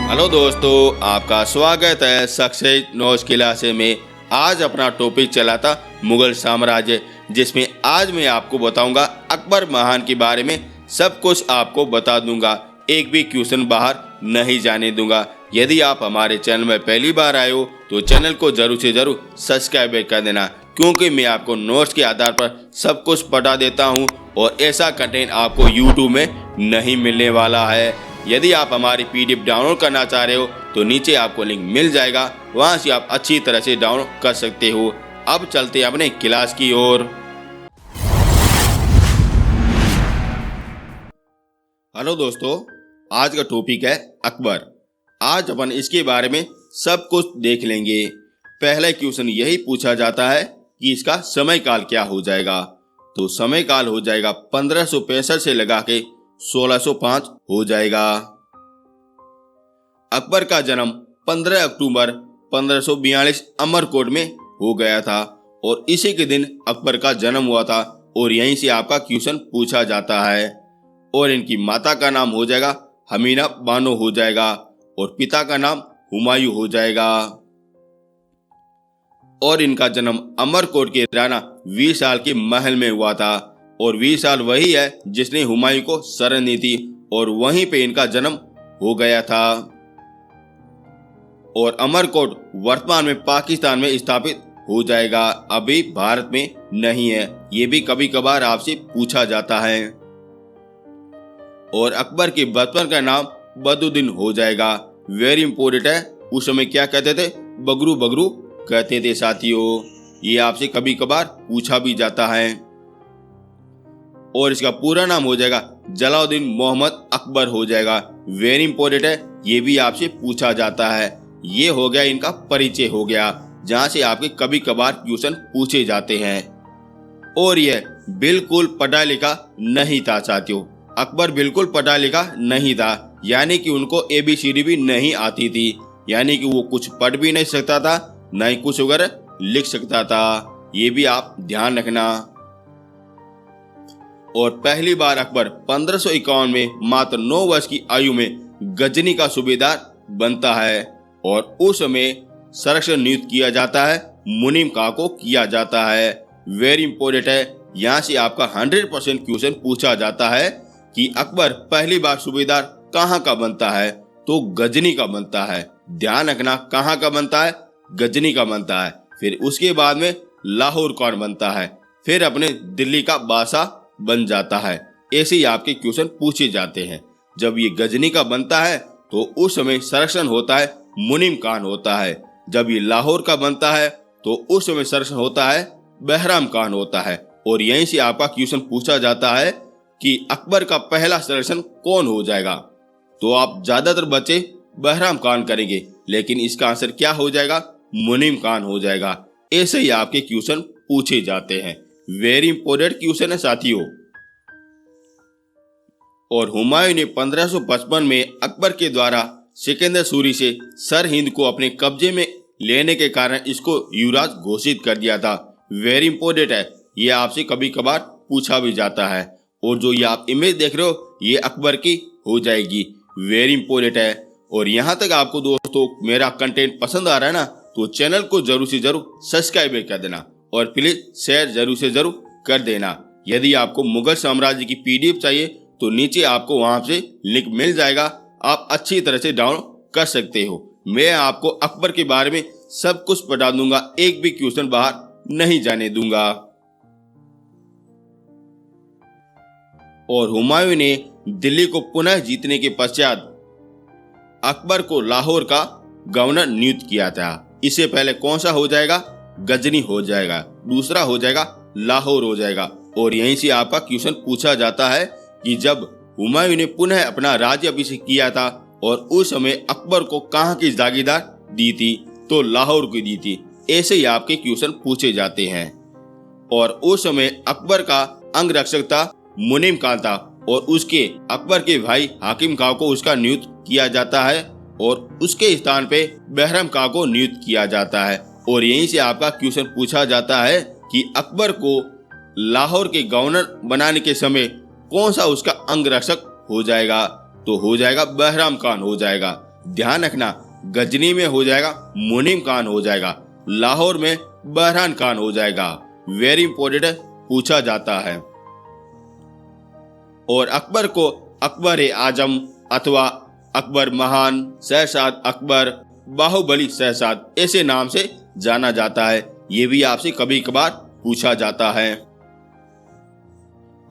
Hello दोस्तों, आपका स्वागत है सक्सेस नॉलेज क्लासे में। आज अपना टॉपिक चला था मुगल साम्राज्य, जिसमें आज मैं आपको बताऊंगा अकबर महान के बारे में। सब कुछ आपको बता दूंगा, एक भी क्वेश्चन बाहर नहीं जाने दूंगा। यदि आप हमारे चैनल में पहली बार आए हो तो चैनल को जरूर से जरूर सब्सक्राइब कर देना, क्योंकि मैं आपको नोट्स के आधार पर सब कुछ पढ़ा देता हूँ और ऐसा कंटेंट आपको यूट्यूब में नहीं मिलने वाला है। यदि आप हमारी पीडीएफ डाउनलोड करना चाह रहे हो तो नीचे आपको लिंक मिल जाएगा, वहां से आप अच्छी तरह से डाउनलोड कर सकते हो। अब चलते हैं अपने क्लास की ओर। हेलो दोस्तों, आज का टॉपिक है अकबर। आज अपन इसके बारे में सब कुछ देख लेंगे। पहला क्वेश्चन यही पूछा जाता है कि इसका समय काल क्या हो जाएगा। तो समय काल हो जाएगा 1565 से लगा के 1605 हो जाएगा। अकबर का जन्म 15 अक्टूबर 1542 अमरकोट में हो गया था और इसी के दिन अकबर का जन्म हुआ था और यहीं से आपका क्वेश्चन पूछा जाता है। और इनकी माता का नाम हो जाएगा हमीना बानो हो जाएगा और पिता का नाम हुमायूं हो जाएगा। और इनका जन्म अमरकोट के राणा विशाल के महल में हुआ था और विशाल वही है जिसने हुमायूं को शरण दी थी और वहीं पे इनका जन्म हो गया था। और अमरकोट वर्तमान में पाकिस्तान में स्थापित हो जाएगा, अभी भारत में नहीं है। ये भी कभी कभार आपसे पूछा जाता है। और अकबर के बचपन का नाम बदरुद्दीन हो जाएगा। वेरी इंपोर्टेंट है। उस समय क्या कहते थे? बगरू बगरू कहते थे साथियों। ये आपसे कभी कभार पूछा भी जाता है। और इसका पूरा नाम हो जाएगा जलालुद्दीन मोहम्मद अकबर हो जाएगा। वेरी इंपोर्टेंट है, ये भी आपसे पूछा जाता है। ये हो गया इनका परिचय हो गया, जहां से आपके कभी कभार क्वेश्चन पूछे जाते हैं। और यह बिल्कुल पढ़ा लिखा नहीं था साथियों। अकबर बिल्कुल पढ़ा लिखा नहीं था, यानी कि उनको ABCD भी नहीं आती थी, यानी कि वो कुछ पढ़ भी नहीं सकता था, न ही कुछ वगैरह लिख सकता था। ये भी आप ध्यान रखना। और पहली बार अकबर 1551 में मात्र 9 वर्ष की आयु में गजनी का सूबेदार बनता है और उस समय संरक्षण नियुक्त किया जाता है मुनीम खां को किया जाता है। वेरी इंपोर्टेंट है, यहाँ से आपका 100% क्वेश्चन पूछा जाता है कि अकबर पहली बार सूबेदार कहाँ का बनता है? तो गजनी का बनता है। ध्यान रखना, कहाँ का बनता है? गजनी का बनता है। फिर उसके बाद में लाहौर कौन बनता है? फिर अपने दिल्ली का बादशाह बन जाता है। ऐसे ही आपके क्वेश्चन पूछे जाते हैं। जब ये गजनी का बनता है तो उस समय संरक्षण होता है मुनीम खान होता है। जब ये लाहौर का बनता है तो उस समय संरक्षण होता है बहराम खान होता है। और यहीं से आपका क्वेश्चन पूछा जाता है कि अकबर का पहला संरक्षण कौन हो जाएगा। तो आप ज्यादातर बच्चे बहराम खान करेंगे, लेकिन इसका आंसर क्या हो जाएगा? मुनीम खान हो जाएगा। ऐसे ही आपके क्वेश्चन पूछे जाते हैं। वेरी इंपोर्टेंट क्वेश्चन है साथियों। और हुमायूं ने 1555 में अकबर के द्वारा सिकंदर सूरी से सर हिंद को अपने कब्जे में लेने के कारण इसको युवराज घोषित कर दिया था। वेरी इंपोर्टेंट है, ये आपसे कभी कभार पूछा भी जाता है। और जो ये आप इमेज देख रहे हो, ये अकबर की हो जाएगी। वेरी इंपोर्टेंट है। और यहाँ तक आपको दोस्तों मेरा कंटेंट पसंद आ रहा है ना, तो चैनल को जरूर से जरूर सब्सक्राइब कर देना और प्लीज शेयर जरूर से जरूर कर देना। यदि आपको मुगल साम्राज्य की PDF चाहिए तो नीचे आपको वहां से लिंक मिल जाएगा, आप अच्छी तरह से डाउनलोड कर सकते हो। मैं आपको अकबर के बारे में सब कुछ बता दूंगा, एक भी क्वेश्चन बाहर नहीं जाने दूंगा। और हुमायूं ने दिल्ली को पुनः जीतने के पश्चात अकबर को लाहौर का गवर्नर नियुक्त किया था। इससे पहले कौन सा हो जाएगा? गजनी हो जाएगा। दूसरा हो जाएगा लाहौर हो जाएगा। और यहीं से आपका क्वेश्चन पूछा जाता है कि जब हुमायूं ने पुनः अपना राज्य अभिषेक किया था और उस समय अकबर को कहाँ की जागीरदार दी थी? तो लाहौर की दी थी। ऐसे ही आपके क्वेश्चन पूछे जाते हैं। और उस समय अकबर का अंगरक्षक था मुनीम खान था और उसके अकबर के भाई हाकिम खां को उसका नियुक्त किया जाता है और उसके स्थान पे बहराम खां को नियुक्त किया जाता है। और यहीं से आपका क्वेश्चन पूछा जाता है कि अकबर को लाहौर के गवर्नर बनाने के समय कौन सा उसका अंगरक्षक हो जाएगा? तो हो जाएगा बहराम खान हो जाएगा। ध्यान रखना, गजनी में हो जाएगा मुनीम खान हो जाएगा, लाहौर में बहरान खान हो जाएगा। वेरी इंपॉर्टेंट है, पूछा जाता है। और अकबर को अकबर आजम अथवा अकबर महान, शहजाद अकबर, बाहुबली शहजाद ऐसे नाम से जाना जाता है। ये भी आपसे कभी कभार पूछा जाता है।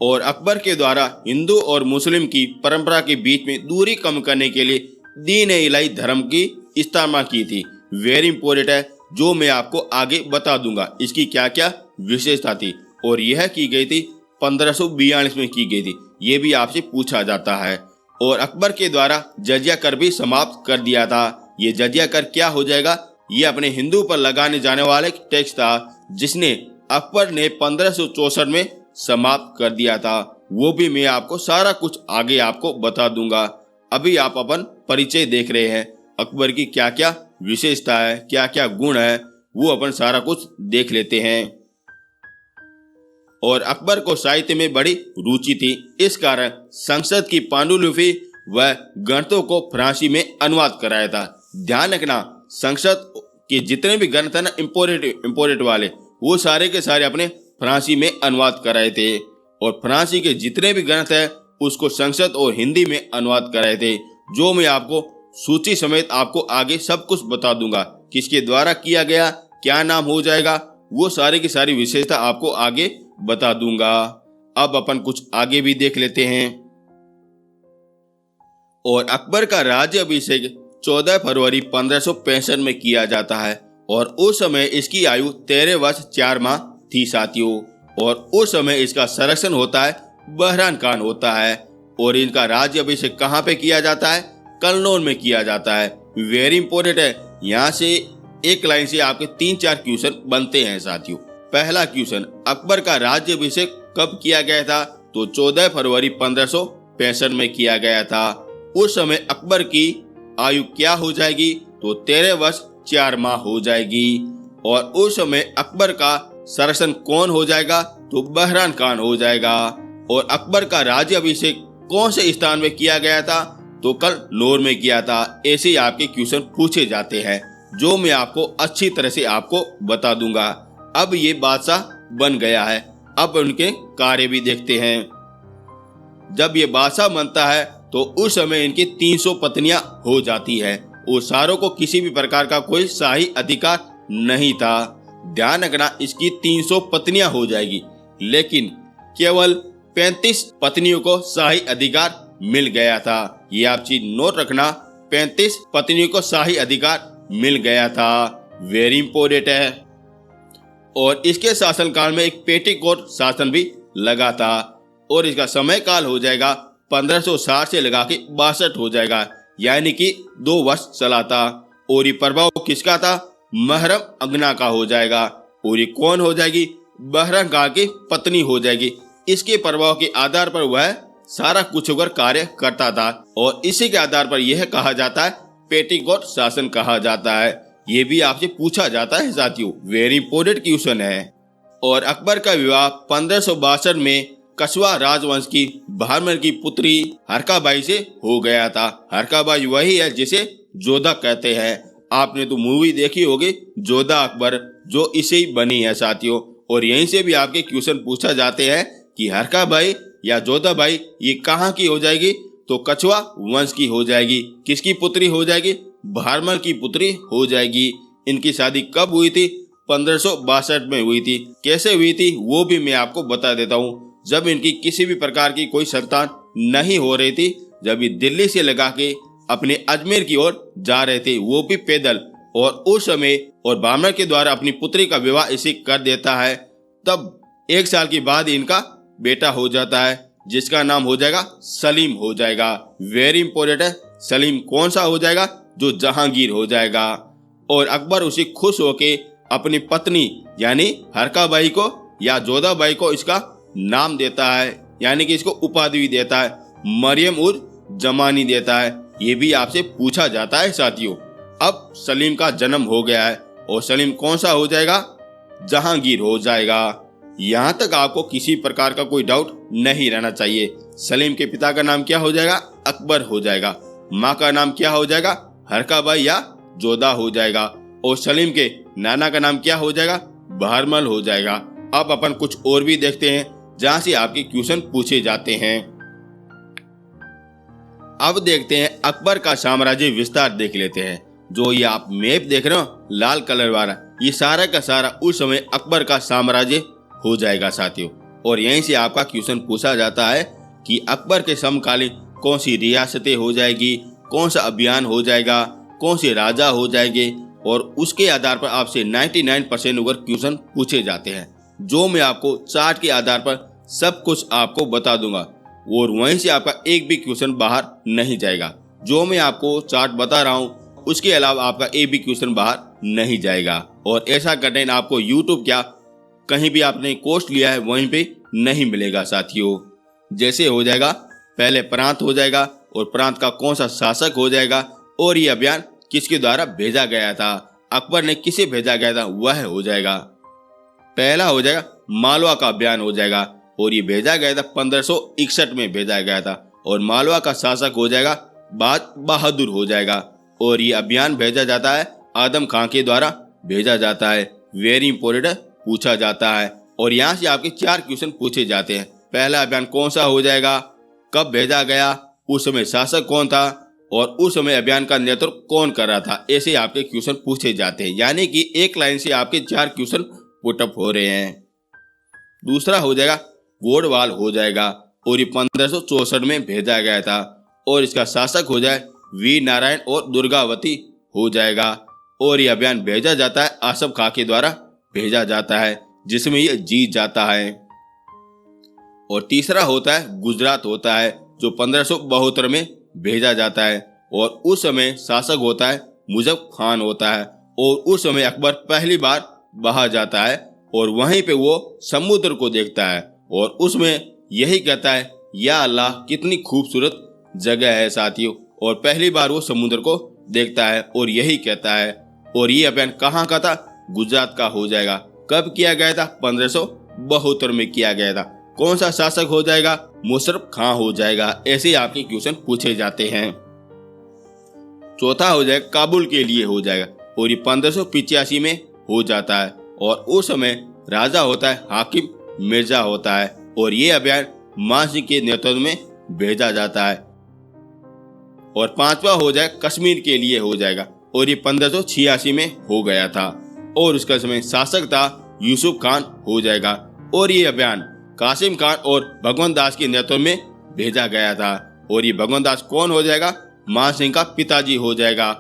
और अकबर के द्वारा हिंदू और मुस्लिम की परंपरा के बीच में दूरी कम करने के लिए दीन इलाही धर्म की स्थापना की थी। वेरी इंपॉर्टेंट है, जो मैं आपको आगे बता दूंगा इसकी क्या क्या विशेषता थी। और यह की गई थी 1542 में की गई थी। ये भी आपसे पूछा जाता है। और अकबर के द्वारा जजिया कर भी समाप्त कर दिया था। ये जजिया कर क्या हो जाएगा? ये अपने हिंदू पर लगाने जाने वाले टैक्स था, जिसने अकबर ने 1564 में समाप्त कर दिया था। वो भी मैं आपको सारा कुछ आगे आपको बता दूंगा। अभी आप अपन परिचय देख रहे हैं, अकबर की क्या क्या विशेषता है, क्या क्या गुण है, वो अपन सारा कुछ देख लेते हैं। और अकबर को साहित्य में बड़ी रुचि थी। इस कारण संसद की पांडुलिपि व ग्रंथों को फ्रांसी में अनुवाद कराया था। ध्यान रखना, संसद के जितने भी ग्रंथ है ना इम्पोर्टेंट वाले, वो सारे के सारे अपने फ्रांसी में अनुवाद कराए थे। और फ्रांसी के जितने भी ग्रंथ है उसको संसद और हिंदी में अनुवाद कराए थे। जो मैं आपको सूची समेत आपको आगे सब कुछ बता दूंगा, किसके द्वारा किया गया, क्या नाम हो जाएगा, वो सारी की सारी विशेषता आपको आगे बता दूंगा। अब अपन कुछ आगे भी देख लेते हैं। और अकबर का राज्य अभिषेक 14 फरवरी 1565 में किया जाता है। और उस समय इसकी आयु 13 वर्ष 4 माह थी साथियों। और उस समय इसका संरक्षण होता है बहरान खान होता है। और इनका राज्य अभिषेक कहाँ पे किया जाता है? कन्नौज में किया जाता है। वेरी इंपॉर्टेंट है, यहाँ से एक लाइन से आपके 3-4 क्वेश्चन बनते हैं साथियों। पहला क्वेश्चन, अकबर का राज्य अभिषेक कब किया गया था? तो 14 फरवरी 1565 में किया गया था। उस समय अकबर की आयु क्या हो जाएगी? तो 13 वर्ष 4 माह हो जाएगी। और उस समय अकबर का संरक्षण कौन हो जाएगा? तो बहरान खान हो जाएगा। और अकबर का राज्य अभिषेक कौन से स्थान में किया गया था? तो कन्नौज में किया था। ऐसे आपके क्वेश्चन पूछे जाते हैं, जो मैं आपको अच्छी तरह से आपको बता दूंगा। अब ये बादशाह बन गया है, अब उनके कार्य भी देखते हैं। जब ये बादशाह बनता है तो उस समय इनकी 300 पत्नियां हो जाती है। और सारों को किसी भी प्रकार का कोई शाही अधिकार नहीं था। ध्यान रखना, इसकी 300 पत्नियां हो जाएगी, लेकिन केवल 35 पत्नियों को शाही अधिकार मिल गया था। ये आप चीज नोट रखना, 35 पत्नियों को शाही अधिकार मिल गया था। वेरी इंपॉर्टेंट है। और इसके शासनकाल में एक पेटीकोट शासन भी लगा था। और इसका समय काल हो जाएगा 1560 से लगा के 62 हो जाएगा, यानी कि 2 वर्ष चला था। और ये प्रभाव किसका था? महरम अंगना का हो जाएगा। और ये कौन हो जाएगी? बहरान खान की पत्नी हो जाएगी। इसके प्रभाव के आधार पर वह सारा कुछ होकर कार्य करता था। और इसी के आधार पर यह कहा जाता है पेटीकोट शासन कहा जाता है। ये भी आपसे पूछा जाता है साथियों, वेरी इंपॉर्टेंट क्वेश्चन है। और अकबर का विवाह 1562 में कछवा राजवंश की बहामन की पुत्री हरकाबाई से हो गया था। हरकाबाई वही है जिसे जोधा कहते हैं। आपने तो मूवी देखी होगी जोधा अकबर, जो इसे ही बनी है साथियों। और यहीं से भी आपके क्वेश्चन पूछा जाते हैं कि हरकाबाई या जोधाबाई ये कहाँ की हो जाएगी? तो कछवा वंश की हो जाएगी। किसकी पुत्री हो जाएगी? बहामन की पुत्री हो जाएगी। इनकी शादी कब हुई थी? 1562 में हुई थी। कैसे हुई थी वो भी मैं आपको बता देता हूँ। जब इनकी किसी भी प्रकार की कोई संतान नहीं हो रही थी, जब ये दिल्ली से लगा के अपने अजमेर की ओर जा रहे थे, वो भी पैदल, और उस समय और ब्राह्मण के द्वारा अपनी पुत्री का विवाह इसे कर देता है। तब 1 साल के बाद इनका बेटा हो जाता है, जिसका नाम हो जाएगा सलीम हो जाएगा। वेरी इंपॉर्टेंट है, सलीम कौन सा हो जाएगा? जो जहांगीर हो जाएगा। और अकबर उसे खुश होके अपनी पत्नी यानी हरकाबाई को या जोधाबाई को इसका नाम देता है, यानी कि इसको उपाधि भी देता है, मरियम उज जमानी देता है। ये भी आपसे पूछा जाता है साथियों। अब सलीम का जन्म हो गया है और सलीम कौन सा हो जाएगा? जहांगीर हो जाएगा। यहाँ तक आपको किसी प्रकार का कोई डाउट नहीं रहना चाहिए। सलीम के पिता का नाम क्या हो जाएगा? अकबर हो जाएगा। माँ का नाम क्या हो जाएगा? हरका भाई या जोधा हो जाएगा। और सलीम के नाना का नाम क्या हो जाएगा? बहरमल हो जाएगा। अब अपन कुछ और भी देखते हैं जहां से आपके क्वेश्चन पूछे जाते हैं। अब देखते हैं अकबर का साम्राज्य विस्तार देख लेते हैं। जो ये आप मैप देख रहे हो लाल कलर वाला, ये सारा का सारा उस समय अकबर का साम्राज्य हो जाएगा साथियों। और यहीं से आपका क्वेश्चन पूछा जाता है कि अकबर के समकालीन कौन सी रियासतें हो जाएगी, कौन सा अभियान हो जाएगा, कौन से राजा हो जाएंगे, और उसके आधार पर आपसे 99% ओवर क्वेश्चन पूछे जाते हैं, जो मैं आपको चार्ट के आधार पर सब कुछ आपको बता दूंगा। और वहीं से आपका एक भी क्वेश्चन बाहर नहीं जाएगा। जो मैं आपको चार्ट बता रहा हूँ उसके अलावा आपका एक भी क्वेश्चन बाहर नहीं जाएगा। और ऐसा कंटेंट आपको यूट्यूब क्या कहीं भी आपने कोर्स लिया है वहीं पे नहीं मिलेगा साथियों। जैसे हो जाएगा पहले प्रांत हो जाएगा, और प्रांत का कौन सा शासक हो जाएगा, और ये अभियान किसके द्वारा भेजा गया था, अकबर ने किसे भेजा गया था वह हो जाएगा। पहला हो जाएगा मालवा का अभियान हो जाएगा, और ये भेजा गया था 1561 में भेजा गया था। और मालवा का शासक हो जाएगा बहादुर हो जाएगा। और ये अभियान भेजा जाता है आदम खां के द्वारा भेजा जाता है। वेरी इंपॉर्टेंट पूछा जाता है। और यहाँ से आपके 4 क्वेश्चन पूछे जाते हैं। पहला अभियान कौन सा हो जाएगा, कब भेजा गया, उस समय शासक कौन था, और उस समय अभियान का नेतृत्व कौन कर रहा था। ऐसे आपके क्वेश्चन पूछे जाते हैं। यानी कि एक लाइन से आपके 4 क्वेश्चन पुटअप हो रहे हैं। दूसरा हो जाएगा गोडवाल हो जाएगा, और ये 1564 में भेजा गया था। और इसका शासक हो जाए वीर नारायण और दुर्गावती हो जाएगा। और ये अभियान भेजा जाता है आसफ खां के द्वारा भेजा जाता है, जिसमें ये जीत जाता है। और तीसरा होता है गुजरात होता है, जो 1572 में भेजा जाता है। और उस समय शासक होता है मुजफ्फर खान होता है। और उस समय अकबर पहली बार बाहर जाता है, और वहीं पे वो समुद्र को देखता है, और उसमें यही कहता है या अल्लाह कितनी खूबसूरत जगह है साथियों। और पहली बार वो समुद्र को देखता है और यही कहता है। और ये अभियान कहाँ का था? गुजरात का हो जाएगा। कब किया गया था? 1572 में किया गया था। कौन सा शासक हो जाएगा? मुशर्रफ खां हो जाएगा। ऐसे आपके क्वेश्चन पूछे जाते हैं। चौथा हो जाएगा काबुल के लिए हो जाएगा, और ये 1585 में हो जाता है। और उस समय राजा होता है हाकिम मिर्जा होता है। और ये अभियान मान सिंह के नेतृत्व में भेजा जाता है। और पांचवा हो जाए कश्मीर के लिए हो जाएगा, और ये 1586 में हो गया था। और उसका समय शासक था यूसुफ खान हो जाएगा। और ये अभियान कासिम खान और भगवंत दास के नेतृत्व में भेजा गया था। और ये भगवंत दास कौन हो जाएगा? मान सिंह का पिताजी हो जाएगा।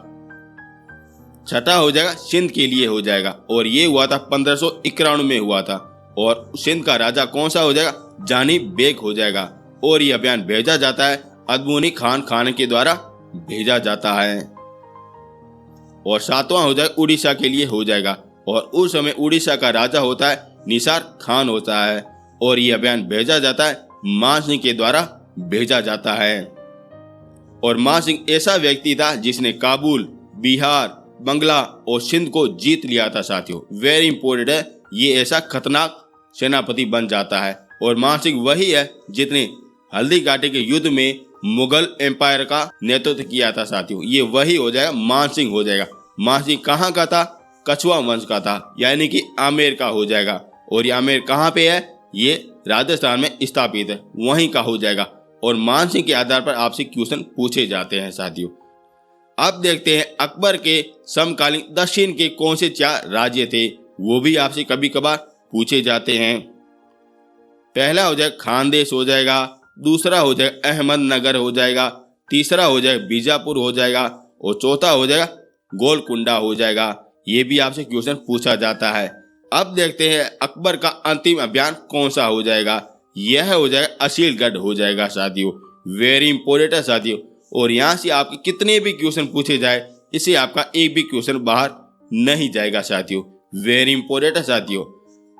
छठा हो जाएगा सिंध के लिए हो जाएगा, और ये हुआ था 1591 में हुआ था। और सिंध का राजा कौन सा हो जाएगा? जानी बेग हो जाएगा। और ये अभियान भेजा जाता है अदमुनी खान के द्वारा भेजा जाता है। और सातवां हो जाए उड़ीसा के लिए हो जाएगा, और उस समय उड़ीसा का राजा होता है निसार खान होता है। और ये अभियान भेजा जाता है मान सिंह के द्वारा भेजा जाता है। और मान सिंह ऐसा व्यक्ति था जिसने काबुल, बिहार, बंगला और सिंध को जीत लिया था साथियों। वेरी इंपॉर्टेंट है, ये ऐसा खतरनाक सेनापति बन जाता है। और मान सिंह वही है जितने हल्दी घाटी के युद्ध में मुगल एम्पायर का नेतृत्व किया था साथियों। ये वही हो जाएगा, मान सिंह हो जाएगा। मान सिंह कहाँ का था? कछुआ वंश का था, यानी कि आमेर का हो जाएगा। और ये आमेर कहाँ पे है? ये राजस्थान में स्थापित है, वहीं का हो जाएगा। और मान सिंह के आधार पर आपसे क्वेश्चन पूछे जाते हैं साथियों। अब देखते हैं अकबर के समकालीन दक्षिण के कौन से 4 राज्य थे, वो भी आपसे कभी कभार पूछे जाते हैं। पहला हो जाएगा खानदेश हो जाएगा, दूसरा हो जाएगा अहमदनगर हो जाएगा, तीसरा हो जाएगा बीजापुर हो जाएगा, और चौथा हो जाएगा गोलकुंडा हो जाएगा। ये भी आपसे क्वेश्चन पूछा जाता है। अब देखते हैं अकबर का अंतिम अभियान कौन सा हो जाएगा। यह हो जाएगा असीलगढ़ हो जाएगा साथियों। वेरी इंपॉर्टेंट है साथियों। और यहाँ से आपके कितने भी क्वेश्चन पूछे जाए, इससे आपका एक भी क्वेश्चन बाहर नहीं जाएगा साथियों। वेरी इंपॉर्टेंट है साथियों।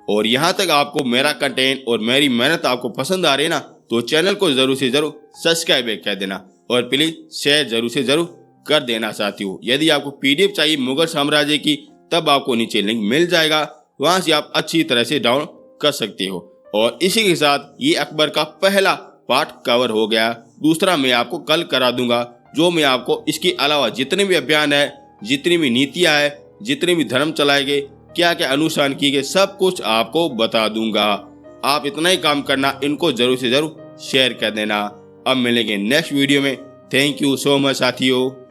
और यहाँ तक आपको मेरा कंटेंट और मेरी मेहनत आपको पसंद आ रही है ना, तो चैनल को जरूर से जरूर सब्सक्राइब कर देना, और प्लीज शेयर जरूर से जरूर कर देना साथियों। यदि आपको पीडीएफ चाहिए मुगल साम्राज्य की, तब आपको नीचे लिंक मिल जाएगा, वहां से आप अच्छी तरह से डाउनलोड कर सकते हो। और इसी के साथ ये अकबर का पहला पार्ट कवर हो गया। दूसरा मैं आपको कल करा दूंगा, जो मैं आपको इसके अलावा जितने भी अभियान है, जितनी भी नीतियां है, जितने भी धर्म चलाए गए, क्या क्या अनुष्ठान किए गए, सब कुछ आपको बता दूंगा। आप इतना ही काम करना, इनको जरूर से जरूर शेयर कर देना। अब मिलेंगे नेक्स्ट वीडियो में। थैंक यू सो मच साथियों।